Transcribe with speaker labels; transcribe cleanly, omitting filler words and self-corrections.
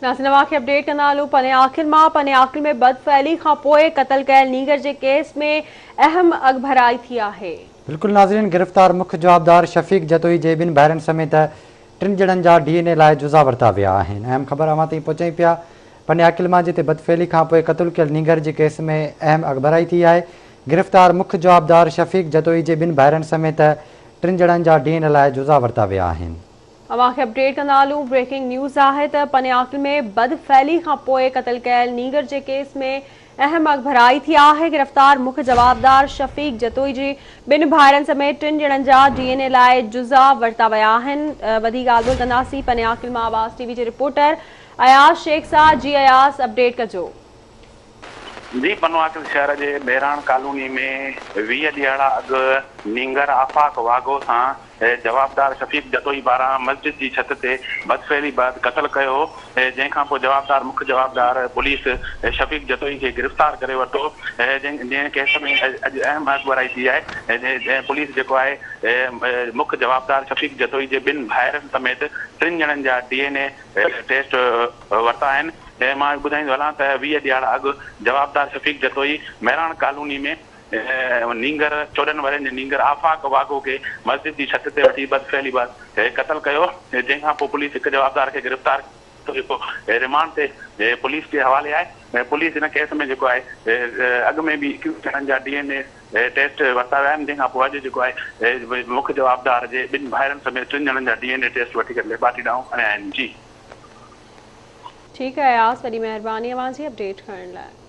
Speaker 1: नाज़रीन खे अपडेट कंदा हलूं। पने आख़िर में बदफ़ैली खां पोइ क़त्ल कयल नीगर जे केस में अहम अॻभराई थी आहे।
Speaker 2: बिल्कुल नाज़रीन, गिरफ़्तार मुख्य जवाबदार शफ़ीक जतोई जे ॿिनि भाइरनि समेत 3 ॼणनि जा DNA लाइ जुज़ा वरिता विया आहिनि। अहम ख़बर अवां ताईं पहुचाई पिया। पने आकिलमा जिते बदफ़ैली खां पोइ क़त्ल कयल नीगर जे केस में अहम अॻभराई थी आहे। गिरफ़्तार मुख्य जवाबदार शफ़ीक जतोई जे ॿिनि भाइरनि समेत 3 ॼणनि जा DNA लाइ जुज़ा वरिता विया आहिनि।
Speaker 1: अवां खे अपडेट कंदा हलूं। ब्रेकिंग न्यूज़ आहे त पने आकिल में बदफ़ैली खां पोइ क़त्ल कयल नीगर जे केस में अहम अॻभराई थी आहे। गिरफ़्तार मुख्य जवाबदार शफ़ीक जतोई जी 2 भाइरनि समेत 3 ॼणनि जा DNA लाइ जुज़ा वरिता विया आहिनि। वधीक ॻाल्हि ॿोल कंदासीं पने आकिल मां आवाज़ टीवी जे रिपोर्टर अयाज़ शेख सां। जी अयाज़, अपडेट कजो।
Speaker 3: जी, पनवाकिल शहर के बहरान कॉलोनी में 20 ॾियारा अॻु नींगर आफ़ाक वाघो सां जवाबदार शफ़ीक जतोई पारां मस्जिद की छत ते बदफ़ैली बाद क़त्ल कयो। जंहिंखां पोइ जवाबदार मुख्य जवाबदार पुलिस शफ़ीक जतोई के गिरफ़्तार करे वरितो। जंहिं केस में अॼु अहम अॻभराई थी आहे। पुलिस जेको आहे मुख्य जवाबदार शफ़ीक जतोई जे 2 भाइरनि समेत 3 ॼणनि जा DNA टेस्ट वरिता आहिनि। मां ॿुधाईंदो हलां त 20 ॾियारा अॻु जवाबदार शफ़ीक जतोई मेहरान कॉलोनी में नींगर 14 वरनि नींगर आफ़ाक वाघो के मस्जिद की छत ते वठी बदफ़ैली बाद क़त्ल कयो। जंहिंखां पोइ पुलिस एक जवाबदार के गिरफ़्तार जेको रिमांड ते पुलिस के हवाले आहे। पुलिस इन केस में जेको आहे अॻु में बि 21 ॼणनि जा DNA टेस्ट वरिता विया आहिनि। जंहिंखां पोइ अॼु जेको आहे मुख्य जवाबदार जे 2 भाइरनि समेत 3 ॼणनि जा DNA टेस्ट वठी करे लेबार्टरी ॾांहुं खणिया आहिनि। जी
Speaker 1: ठीक है अयाज़, वॾी महिरबानी अवां जी अपडेट करण लाइ।